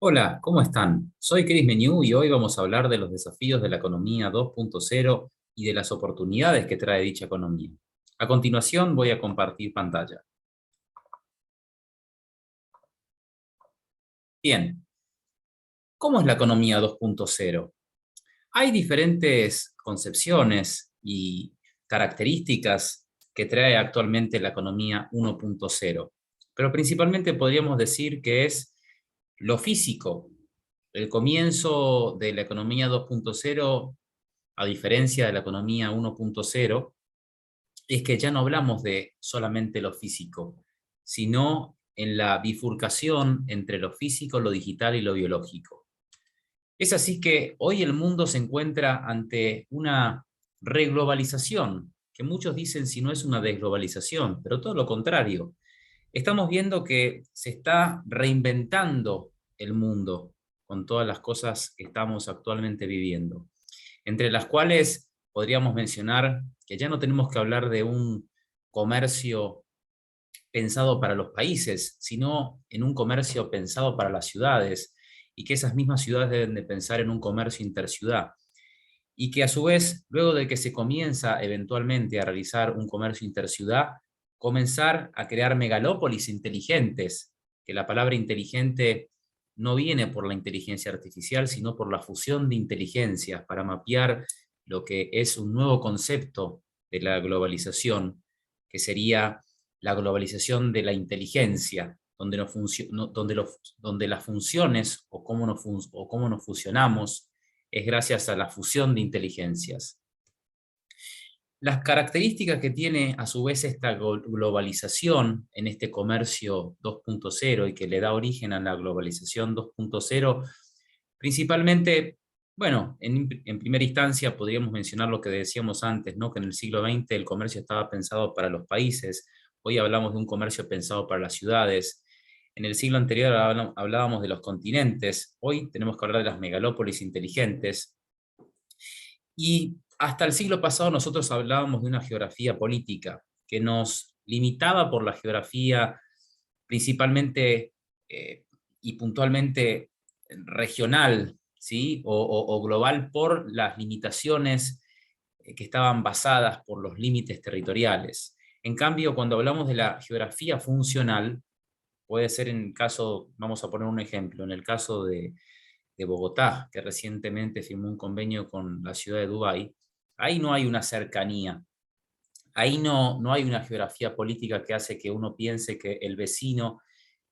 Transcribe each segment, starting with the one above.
Hola, ¿cómo están? Soy Chris Meñú y hoy vamos a hablar de los desafíos de la economía 2.0 y de las oportunidades que trae dicha economía. A continuación voy a compartir pantalla. Bien, ¿cómo es la economía 2.0? Hay diferentes concepciones y características que trae actualmente la economía 1.0, pero principalmente podríamos decir que es lo físico. El comienzo de la economía 2.0, a diferencia de la economía 1.0, es que ya no hablamos de solamente lo físico, sino en la bifurcación entre lo físico, lo digital y lo biológico. Es así que hoy el mundo se encuentra ante una reglobalización, que muchos dicen si no es una desglobalización, pero todo lo contrario. Estamos viendo que se está reinventando el mundo con todas las cosas que estamos actualmente viviendo, entre las cuales podríamos mencionar que ya no tenemos que hablar de un comercio pensado para los países, sino en un comercio pensado para las ciudades, y que esas mismas ciudades deben de pensar en un comercio interciudad, y que a su vez, luego de que se comienza eventualmente a realizar un comercio interciudad, comenzar a crear megalópolis inteligentes, que la palabra inteligente no viene por la inteligencia artificial, sino por la fusión de inteligencias para mapear lo que es un nuevo concepto de la globalización, que sería la globalización de la inteligencia, donde, donde las funciones o cómo nos fusionamos es gracias a la fusión de inteligencias. Las características que tiene a su vez esta globalización en este comercio 2.0 y que le da origen a la globalización 2.0, principalmente, bueno, en primera instancia podríamos mencionar lo que decíamos antes, ¿no? Que en el siglo XX el comercio estaba pensado para los países, hoy hablamos de un comercio pensado para las ciudades. En el siglo anterior hablábamos de los continentes, hoy tenemos que hablar de las megalópolis inteligentes, y hasta el siglo pasado nosotros hablábamos de una geografía política que nos limitaba por la geografía principalmente y puntualmente regional, ¿sí? O global por las limitaciones que estaban basadas por los límites territoriales. En cambio, cuando hablamos de la geografía funcional, puede ser en el caso, vamos a poner un ejemplo, en el caso de Bogotá, que recientemente firmó un convenio con la ciudad de Dubái. Ahí no hay una cercanía, ahí no hay una geografía política que hace que uno piense que el vecino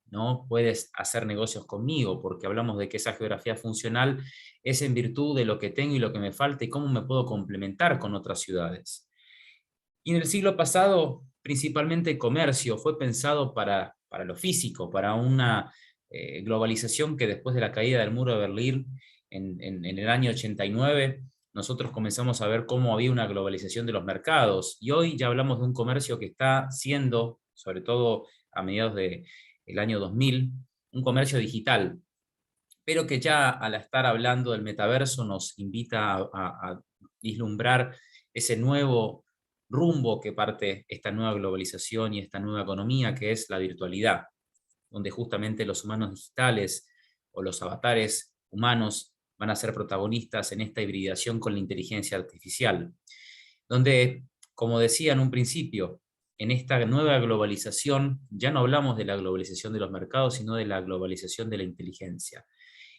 no puedes hacer negocios conmigo, porque hablamos de que esa geografía funcional es en virtud de lo que tengo y lo que me falta y cómo me puedo complementar con otras ciudades. Y en el siglo pasado, principalmente el comercio fue pensado para lo físico, para una globalización que después de la caída del muro de Berlín en el año 89, nosotros comenzamos a ver cómo había una globalización de los mercados. Y hoy ya hablamos de un comercio que está siendo, sobre todo a mediados del año 2000, un comercio digital, pero que ya al estar hablando del metaverso nos invita a vislumbrar ese nuevo rumbo que parte esta nueva globalización y esta nueva economía, que es la virtualidad, donde justamente los humanos digitales o los avatares humanos van a ser protagonistas en esta hibridación con la inteligencia artificial, donde, como decía en un principio, en esta nueva globalización ya no hablamos de la globalización de los mercados, sino de la globalización de la inteligencia,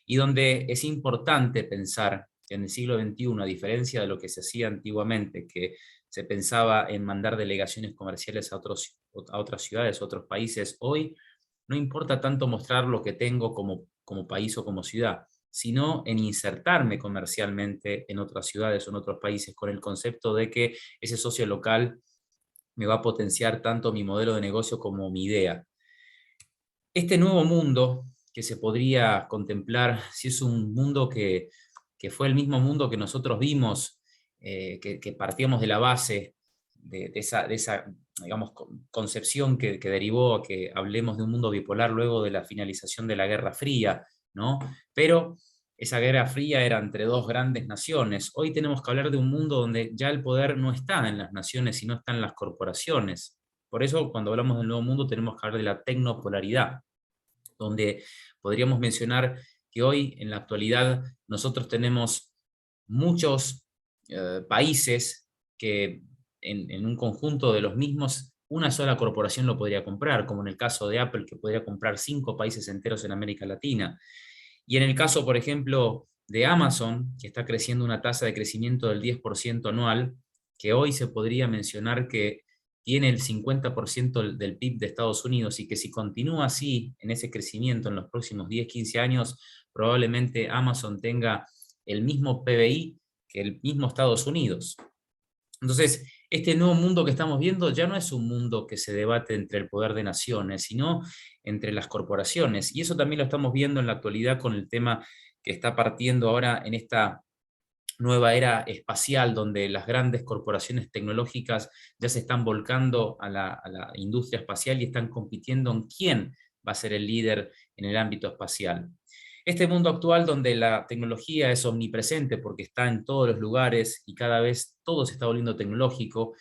y donde es importante pensar que en el siglo XXI, a diferencia de lo que se hacía antiguamente, que se pensaba en mandar delegaciones comerciales a otras ciudades, a otros países, hoy no importa tanto mostrar lo que tengo como país o como ciudad, sino en insertarme comercialmente en otras ciudades o en otros países con el concepto de que ese socio local me va a potenciar tanto mi modelo de negocio como mi idea. Este nuevo mundo que se podría contemplar, si es un mundo que fue el mismo mundo que nosotros vimos, que partíamos de la base de esa digamos, concepción que derivó a que hablemos de un mundo bipolar luego de la finalización de la Guerra Fría, ¿no? Pero esa Guerra Fría era entre dos grandes naciones. Hoy tenemos que hablar de un mundo donde ya el poder no está en las naciones, sino está en las corporaciones. Por eso, cuando hablamos del nuevo mundo, tenemos que hablar de la tecnopolaridad, donde podríamos mencionar que hoy en la actualidad nosotros tenemos muchos países que en un conjunto de los mismos una sola corporación lo podría comprar, como en el caso de Apple, que podría comprar 5 países enteros en América Latina. Y en el caso, por ejemplo, de Amazon, que está creciendo una tasa de crecimiento del 10% anual, que hoy se podría mencionar que tiene el 50% del PIB de Estados Unidos y que si continúa así en ese crecimiento en los próximos 10, 15 años, probablemente Amazon tenga el mismo PBI que el mismo Estados Unidos. Entonces, este nuevo mundo que estamos viendo ya no es un mundo que se debate entre el poder de naciones, sino entre las corporaciones. Y eso también lo estamos viendo en la actualidad con el tema que está partiendo ahora en esta nueva era espacial, donde las grandes corporaciones tecnológicas ya se están volcando a la industria espacial y están compitiendo en quién va a ser el líder en el ámbito espacial. Este mundo actual donde la tecnología es omnipresente porque está en todos los lugares y cada vez todo se está volviendo tecnológico,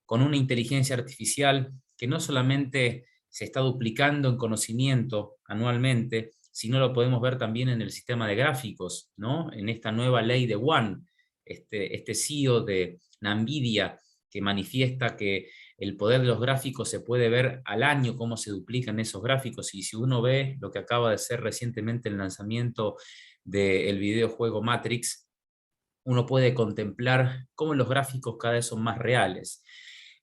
con una inteligencia artificial que no solamente se está duplicando en conocimiento anualmente, sino lo podemos ver también en el sistema de gráficos, ¿no? En esta nueva ley de One, este CEO de NVIDIA que manifiesta que el poder de los gráficos se puede ver al año cómo se duplican esos gráficos, y si uno ve lo que acaba de ser recientemente el lanzamiento del videojuego Matrix, uno puede contemplar cómo los gráficos cada vez son más reales.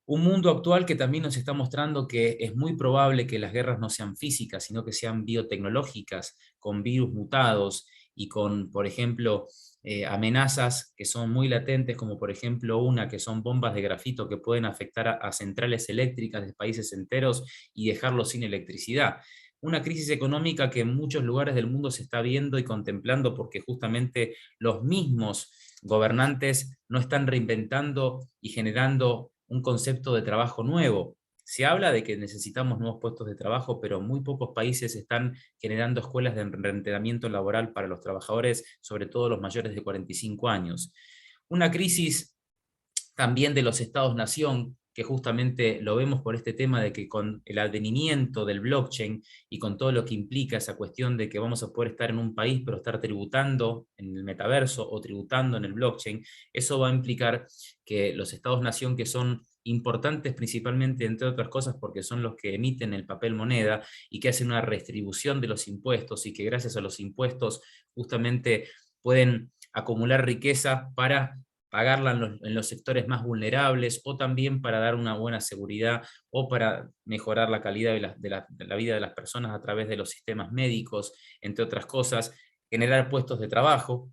Un mundo actual que también nos está mostrando que es muy probable que las guerras no sean físicas, sino que sean biotecnológicas, con virus mutados y con, por ejemplo, amenazas que son muy latentes, como por ejemplo una que son bombas de grafito que pueden afectar a centrales eléctricas de países enteros y dejarlos sin electricidad. Una crisis económica que en muchos lugares del mundo se está viendo y contemplando porque justamente los mismos gobernantes no están reinventando y generando un concepto de trabajo nuevo. Se habla de que necesitamos nuevos puestos de trabajo, pero muy pocos países están generando escuelas de reentrenamiento laboral para los trabajadores, sobre todo los mayores de 45 años. Una crisis también de los estados-nación, que justamente lo vemos por este tema de que con el advenimiento del blockchain y con todo lo que implica esa cuestión de que vamos a poder estar en un país pero estar tributando en el metaverso o tributando en el blockchain, eso va a implicar que los estados-nación, que son importantes principalmente, entre otras cosas, porque son los que emiten el papel moneda y que hacen una redistribución de los impuestos y que gracias a los impuestos justamente pueden acumular riqueza para pagarla en los sectores más vulnerables, o también para dar una buena seguridad o para mejorar la calidad de la vida de las personas a través de los sistemas médicos, entre otras cosas, generar puestos de trabajo.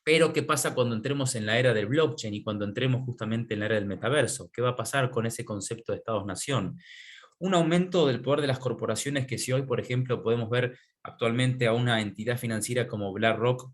Pero, ¿qué pasa cuando entremos en la era del blockchain y cuando entremos justamente en la era del metaverso? ¿Qué va a pasar con ese concepto de Estados-nación? Un aumento del poder de las corporaciones que si hoy, por ejemplo, podemos ver actualmente a una entidad financiera como BlackRock,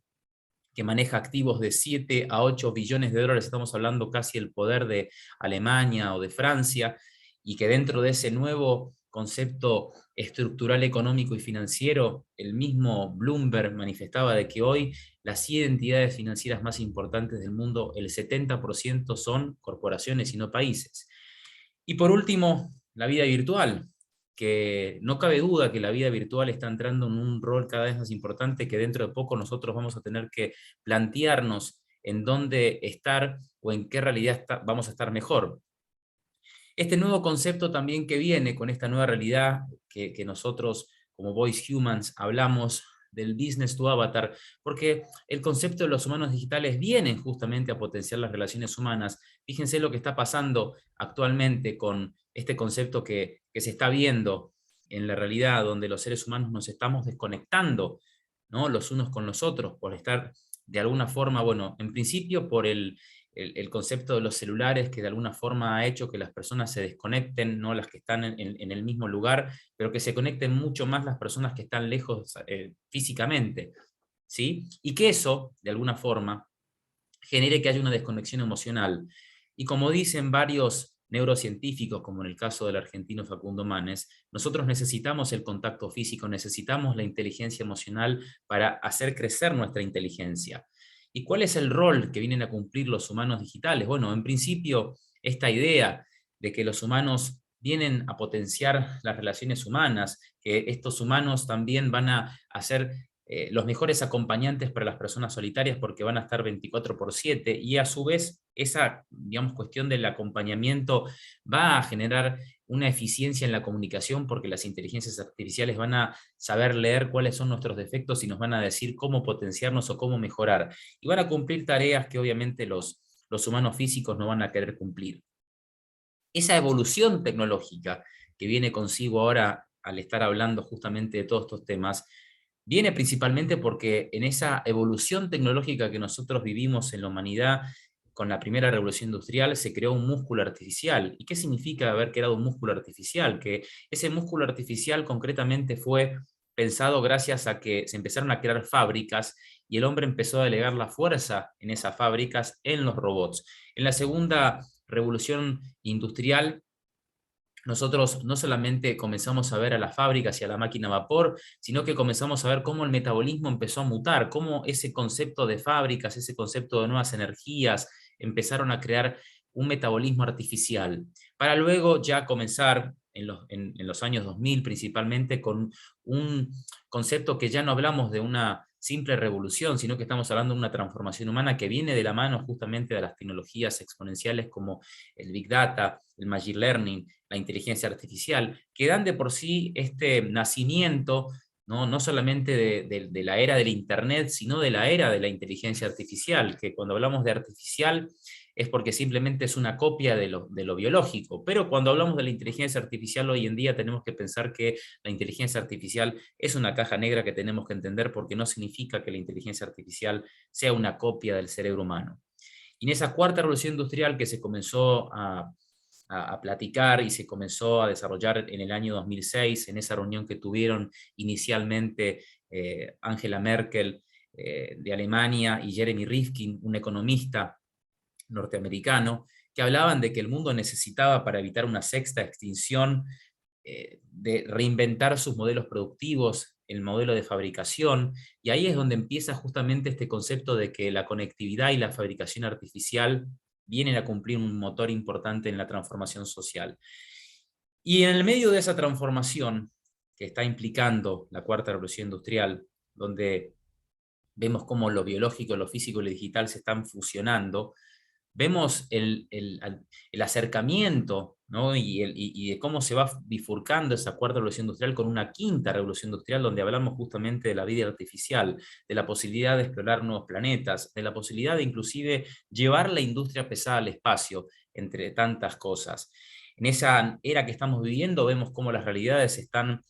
que maneja activos de 7 a 8 billones de dólares, estamos hablando casi el poder de Alemania o de Francia, y que dentro de ese nuevo concepto estructural económico y financiero, el mismo Bloomberg manifestaba de que hoy las 100 entidades financieras más importantes del mundo, el 70% son corporaciones y no países. Y por último, la vida virtual, que no cabe duda que la vida virtual está entrando en un rol cada vez más importante, que dentro de poco nosotros vamos a tener que plantearnos en dónde estar o en qué realidad vamos a estar mejor. Este nuevo concepto también que viene con esta nueva realidad que nosotros como Voice Humans hablamos del business to avatar, porque el concepto de los humanos digitales vienen justamente a potenciar las relaciones humanas. Fíjense lo que está pasando actualmente con este concepto que se está viendo en la realidad, donde los seres humanos nos estamos desconectando, ¿no? Los unos con los otros, por estar de alguna forma, bueno, en principio por el concepto de los celulares, que de alguna forma ha hecho que las personas se desconecten, no las que están en el mismo lugar, pero que se conecten mucho más las personas que están lejos físicamente, ¿sí? Y que eso, de alguna forma, genere que haya una desconexión emocional. Y como dicen varios neurocientíficos, como en el caso del argentino Facundo Manes, nosotros necesitamos el contacto físico, necesitamos la inteligencia emocional para hacer crecer nuestra inteligencia. ¿Y cuál es el rol que vienen a cumplir los humanos digitales? Bueno, en principio, esta idea de que los humanos vienen a potenciar las relaciones humanas, que estos humanos también van a hacer los mejores acompañantes para las personas solitarias porque van a estar 24/7 y a su vez esa, digamos, cuestión del acompañamiento va a generar una eficiencia en la comunicación porque las inteligencias artificiales van a saber leer cuáles son nuestros defectos y nos van a decir cómo potenciarnos o cómo mejorar. Y van a cumplir tareas que obviamente los humanos físicos no van a querer cumplir. Esa evolución tecnológica que viene consigo ahora al estar hablando justamente de todos estos temas, viene principalmente porque en esa evolución tecnológica que nosotros vivimos en la humanidad, con la primera revolución industrial, se creó un músculo artificial. ¿Y qué significa haber creado un músculo artificial? Que ese músculo artificial concretamente fue pensado gracias a que se empezaron a crear fábricas y el hombre empezó a delegar la fuerza en esas fábricas en los robots. En la segunda revolución industrial, nosotros no solamente comenzamos a ver a las fábricas y a la máquina a vapor, sino que comenzamos a ver cómo el metabolismo empezó a mutar, cómo ese concepto de fábricas, ese concepto de nuevas energías, empezaron a crear un metabolismo artificial, para luego ya comenzar en los años 2000 principalmente con un concepto que ya no hablamos de una simple revolución, sino que estamos hablando de una transformación humana que viene de la mano justamente de las tecnologías exponenciales como el Big Data, el Machine Learning, la inteligencia artificial, que dan de por sí este nacimiento, no solamente de la era del Internet, sino de la era de la inteligencia artificial, que cuando hablamos de artificial es porque simplemente es una copia de lo biológico, pero cuando hablamos de la inteligencia artificial hoy en día tenemos que pensar que la inteligencia artificial es una caja negra que tenemos que entender porque no significa que la inteligencia artificial sea una copia del cerebro humano. Y en esa cuarta revolución industrial que se comenzó a platicar y se comenzó a desarrollar en el año 2006, en esa reunión que tuvieron inicialmente Angela Merkel de Alemania y Jeremy Rifkin, un economista norteamericano, que hablaban de que el mundo necesitaba, para evitar una sexta extinción, de reinventar sus modelos productivos, el modelo de fabricación, y ahí es donde empieza justamente este concepto de que la conectividad y la fabricación artificial vienen a cumplir un motor importante en la transformación social. Y en el medio de esa transformación que está implicando la cuarta revolución industrial, donde vemos cómo lo biológico, lo físico y lo digital se están fusionando, vemos el acercamiento, ¿no? y de cómo se va bifurcando esa cuarta revolución industrial con una quinta revolución industrial, donde hablamos justamente de la vida artificial, de la posibilidad de explorar nuevos planetas, de la posibilidad de inclusive llevar la industria pesada al espacio, entre tantas cosas. En esa era que estamos viviendo vemos cómo las realidades están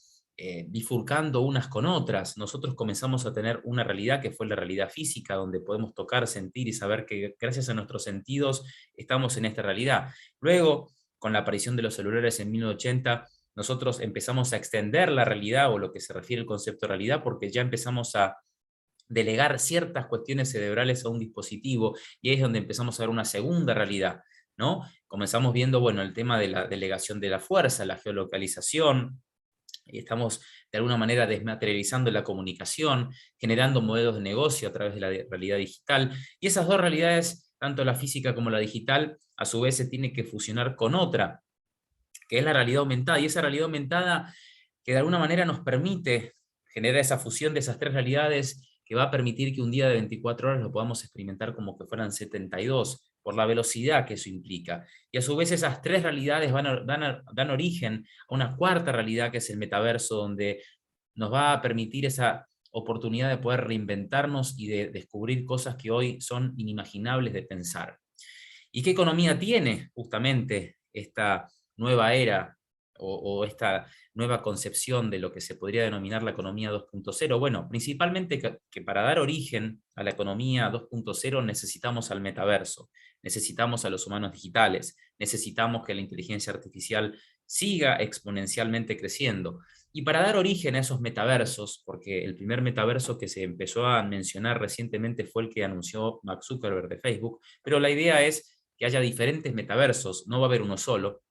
bifurcando unas con otras. Nosotros comenzamos a tener una realidad que fue la realidad física, donde podemos tocar, sentir y saber que gracias a nuestros sentidos estamos en esta realidad. Luego, con la aparición de los celulares en 1980, nosotros empezamos a extender la realidad o lo que se refiere al concepto de realidad, porque ya empezamos a delegar ciertas cuestiones cerebrales a un dispositivo, y ahí es donde empezamos a ver una segunda realidad, ¿no? Comenzamos viendo, bueno, el tema de la delegación de la fuerza, la geolocalización, y estamos de alguna manera desmaterializando la comunicación, generando modelos de negocio a través de la realidad digital, y esas dos realidades, tanto la física como la digital, a su vez se tiene que fusionar con otra, que es la realidad aumentada, y esa realidad aumentada que de alguna manera nos permite generar esa fusión de esas tres realidades que va a permitir que un día de 24 horas lo podamos experimentar como que fueran 72, por la velocidad que eso implica. Y a su vez esas tres realidades dan origen a una cuarta realidad que es el metaverso, donde nos va a permitir esa oportunidad de poder reinventarnos y de descubrir cosas que hoy son inimaginables de pensar. ¿Y qué economía tiene justamente esta nueva era o esta nueva concepción de lo que se podría denominar la economía 2.0? Bueno, principalmente que para dar origen a la economía 2.0 necesitamos al metaverso, necesitamos a los humanos digitales, necesitamos que la inteligencia artificial siga exponencialmente creciendo. Y para dar origen a esos metaversos, porque el primer metaverso que se empezó a mencionar recientemente fue el que anunció Mark Zuckerberg de Facebook, pero la idea es que haya diferentes metaversos, no va a haber uno solo.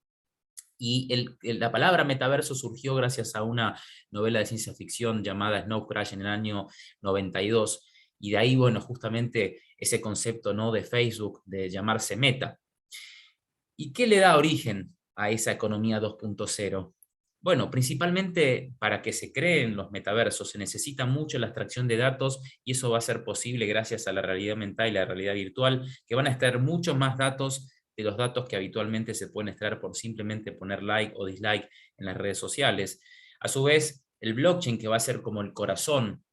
Y la palabra metaverso surgió gracias a una novela de ciencia ficción llamada Snow Crash en el año 92, y de ahí, bueno, justamente ese concepto, ¿no?, de Facebook, de llamarse Meta. ¿Y qué le da origen a esa economía 2.0? Bueno, principalmente para que se creen los metaversos se necesita mucho la extracción de datos y eso va a ser posible gracias a la realidad aumentada y la realidad virtual, que van a extraer muchos más datos de los datos que habitualmente se pueden extraer por simplemente poner like o dislike en las redes sociales. A su vez, el blockchain, que va a ser como el corazón,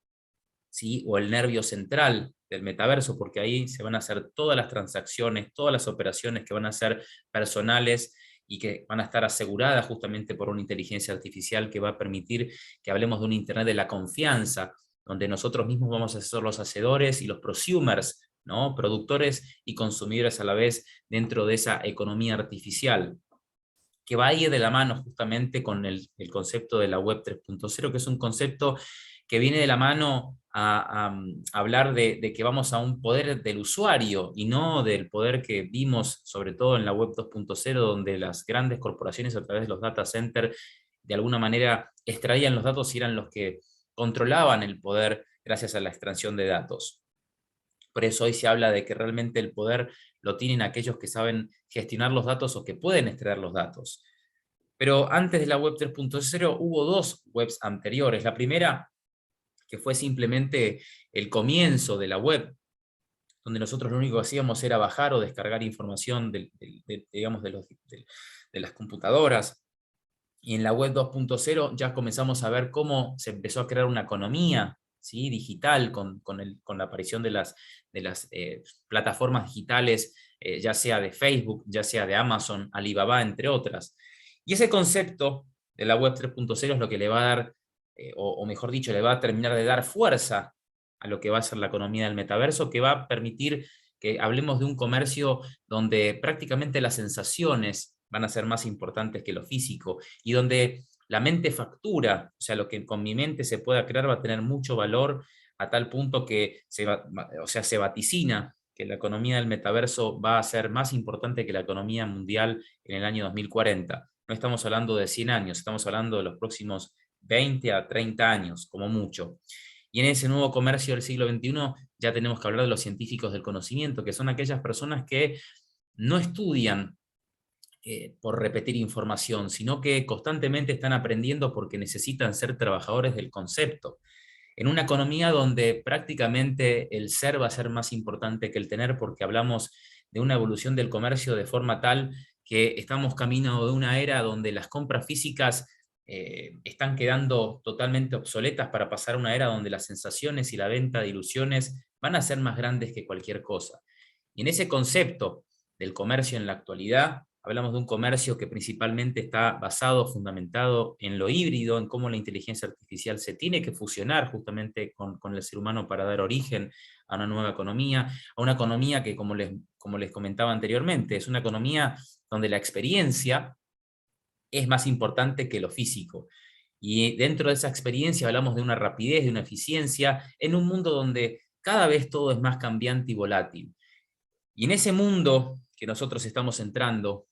¿sí? O el nervio central del metaverso, porque ahí se van a hacer todas las transacciones, todas las operaciones que van a ser personales y que van a estar aseguradas justamente por una inteligencia artificial que va a permitir que hablemos de un Internet de la confianza, donde nosotros mismos vamos a ser los hacedores y los prosumers, ¿no? Productores y consumidores a la vez dentro de esa economía artificial, que va a ir de la mano justamente con el concepto de la web 3.0, que es un concepto que viene de la mano a hablar de que vamos a un poder del usuario y no del poder que vimos sobre todo en la web 2.0, donde las grandes corporaciones a través de los data centers de alguna manera extraían los datos y eran los que controlaban el poder gracias a la extracción de datos. Por eso hoy se habla de que realmente el poder lo tienen aquellos que saben gestionar los datos o que pueden extraer los datos. Pero antes de la web 3.0 hubo dos webs anteriores. La primera, que fue simplemente el comienzo de la web, donde nosotros lo único que hacíamos era bajar o descargar información digamos, de las computadoras. Y en la web 2.0 ya comenzamos a ver cómo se empezó a crear una economía, ¿sí? Digital con la aparición de las plataformas digitales, ya sea de Facebook, ya sea de Amazon, Alibaba, entre otras. Y ese concepto de la web 3.0 es lo que le va a dar, o mejor dicho, le va a terminar de dar fuerza a lo que va a ser la economía del metaverso, que va a permitir que hablemos de un comercio donde prácticamente las sensaciones van a ser más importantes que lo físico, y donde la mente factura, o sea, lo que con mi mente se pueda crear va a tener mucho valor a tal punto que se vaticina que la economía del metaverso va a ser más importante que la economía mundial en el año 2040. No estamos hablando de 100 años, estamos hablando de los próximos 20 a 30 años, como mucho. Y en ese nuevo comercio del siglo XXI ya tenemos que hablar de los científicos del conocimiento, que son aquellas personas que no estudian por repetir información, sino que constantemente están aprendiendo porque necesitan ser trabajadores del concepto. En una economía donde prácticamente el ser va a ser más importante que el tener, porque hablamos de una evolución del comercio de forma tal que estamos camino de una era donde las compras físicas están quedando totalmente obsoletas para pasar a una era donde las sensaciones y la venta de ilusiones van a ser más grandes que cualquier cosa. Y en ese concepto del comercio en la actualidad, hablamos de un comercio que principalmente está basado, fundamentado en lo híbrido, en cómo la inteligencia artificial se tiene que fusionar justamente con el ser humano para dar origen a una nueva economía, a una economía que, como les comentaba anteriormente, es una economía donde la experiencia es más importante que lo físico. Y dentro de esa experiencia hablamos de una rapidez, de una eficiencia, en un mundo donde cada vez todo es más cambiante y volátil. Y en ese mundo que nosotros estamos entrando,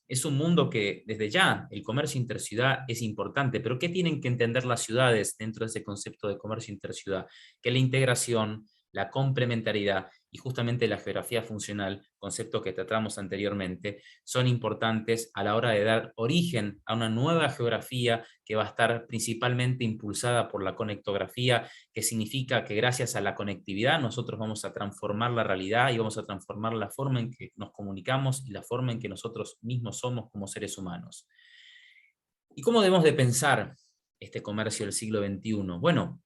es un mundo que desde ya el comercio interciudad es importante, pero ¿qué tienen que entender las ciudades dentro de ese concepto de comercio interciudad? Que la integración, la complementariedad y justamente la geografía funcional, conceptos que tratamos anteriormente, son importantes a la hora de dar origen a una nueva geografía que va a estar principalmente impulsada por la conectografía, que significa que gracias a la conectividad nosotros vamos a transformar la realidad y vamos a transformar la forma en que nos comunicamos y la forma en que nosotros mismos somos como seres humanos. ¿Y cómo debemos de pensar este comercio del siglo XXI? Bueno,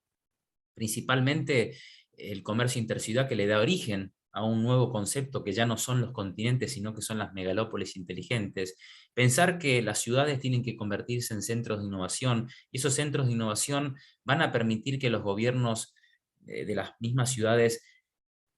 principalmente el comercio interciudad, que le da origen a un nuevo concepto que ya no son los continentes, sino que son las megalópolis inteligentes. Pensar que las ciudades tienen que convertirse en centros de innovación, y esos centros de innovación van a permitir que los gobiernos de las mismas ciudades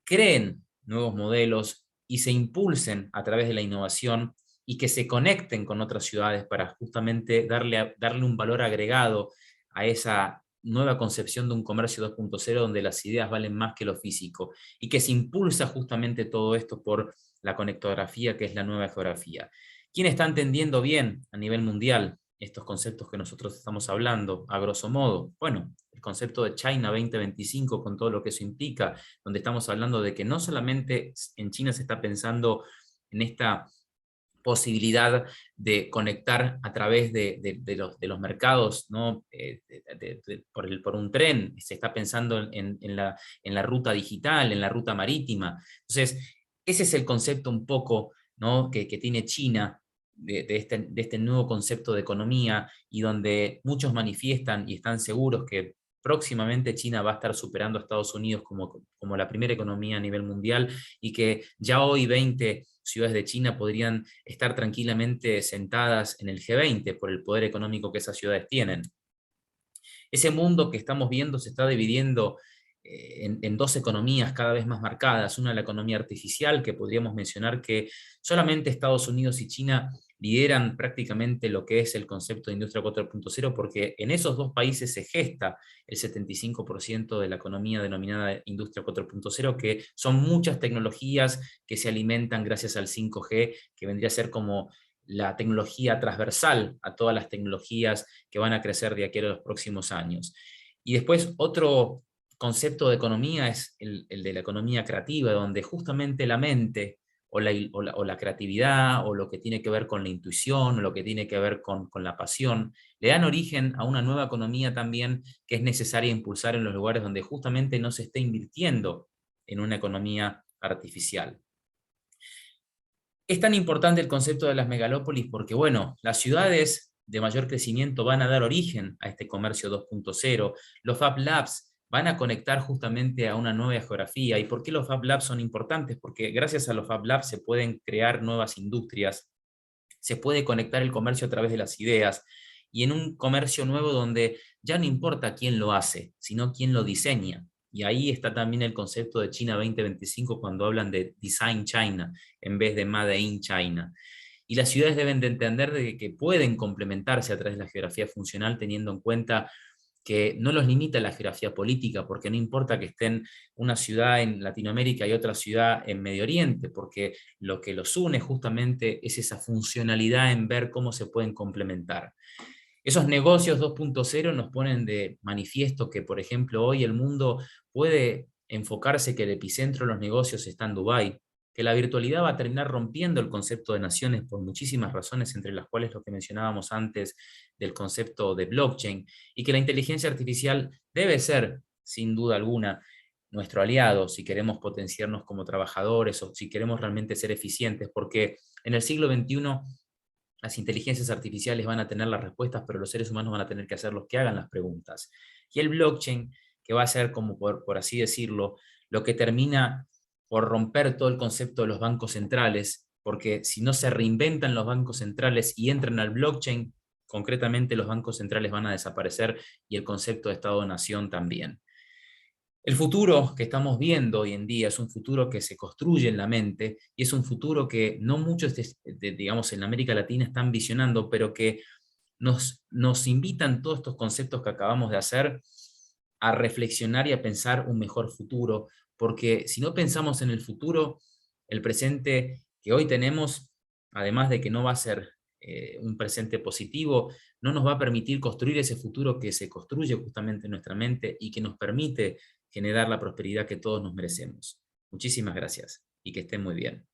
creen nuevos modelos y se impulsen a través de la innovación y que se conecten con otras ciudades para justamente darle un valor agregado a esa nueva concepción de un comercio 2.0 donde las ideas valen más que lo físico, y que se impulsa justamente todo esto por la conectografía, que es la nueva geografía. ¿Quién está entendiendo bien a nivel mundial estos conceptos que nosotros estamos hablando, a grosso modo? Bueno, el concepto de China 2025 con todo lo que eso implica, donde estamos hablando de que no solamente en China se está pensando en esta posibilidad de conectar a través de los mercados, ¿no? Por un tren, se está pensando en la ruta digital, en la ruta marítima. Entonces, ese es el concepto un poco, ¿no? que tiene China de este nuevo concepto de economía, y donde muchos manifiestan y están seguros que próximamente China va a estar superando a Estados Unidos como la primera economía a nivel mundial, y que ya hoy 20 ciudades de China podrían estar tranquilamente sentadas en el G20 por el poder económico que esas ciudades tienen. Ese mundo que estamos viendo se está dividiendo en dos economías cada vez más marcadas. Una, la economía artificial, que podríamos mencionar que solamente Estados Unidos y China lideran prácticamente lo que es el concepto de industria 4.0, porque en esos dos países se gesta el 75% de la economía denominada industria 4.0, que son muchas tecnologías que se alimentan gracias al 5G, que vendría a ser como la tecnología transversal a todas las tecnologías que van a crecer de aquí a los próximos años. Y después otro concepto de economía es el de la economía creativa, donde justamente la mente o la creatividad, o lo que tiene que ver con la intuición, o lo que tiene que ver con la pasión, le dan origen a una nueva economía también, que es necesaria impulsar en los lugares donde justamente no se esté invirtiendo en una economía artificial. Es tan importante el concepto de las megalópolis porque, bueno, las ciudades de mayor crecimiento van a dar origen a este comercio 2.0. Los Fab Labs van a conectar justamente a una nueva geografía. ¿Y por qué los Fab Labs son importantes? Porque gracias a los Fab Labs se pueden crear nuevas industrias, se puede conectar el comercio a través de las ideas, y en un comercio nuevo donde ya no importa quién lo hace, sino quién lo diseña. Y ahí está también el concepto de China 2025, cuando hablan de Design China en vez de Made in China. Y las ciudades deben de entender de que pueden complementarse a través de la geografía funcional, teniendo en cuenta que no los limita la geografía política, porque no importa que estén una ciudad en Latinoamérica y otra ciudad en Medio Oriente, porque lo que los une justamente es esa funcionalidad en ver cómo se pueden complementar. Esos negocios 2.0 nos ponen de manifiesto que, por ejemplo, hoy el mundo puede enfocarse que el epicentro de los negocios está en Dubái, que la virtualidad va a terminar rompiendo el concepto de naciones por muchísimas razones, entre las cuales lo que mencionábamos antes del concepto de blockchain, y que la inteligencia artificial debe ser, sin duda alguna, nuestro aliado si queremos potenciarnos como trabajadores o si queremos realmente ser eficientes, porque en el siglo XXI las inteligencias artificiales van a tener las respuestas, pero los seres humanos van a tener que hacer los que hagan las preguntas. Y el blockchain, que va a ser como por así decirlo, lo que termina por romper todo el concepto de los bancos centrales, porque si no se reinventan los bancos centrales y entran al blockchain, concretamente los bancos centrales van a desaparecer, y el concepto de Estado-nación también. El futuro que estamos viendo hoy en día es un futuro que se construye en la mente, y es un futuro que no muchos, digamos, en América Latina están visionando, pero que nos invitan todos estos conceptos que acabamos de hacer a reflexionar y a pensar un mejor futuro, porque si no pensamos en el futuro, el presente que hoy tenemos, además de que no va a ser un presente positivo, no nos va a permitir construir ese futuro que se construye justamente en nuestra mente y que nos permite generar la prosperidad que todos nos merecemos. Muchísimas gracias y que estén muy bien.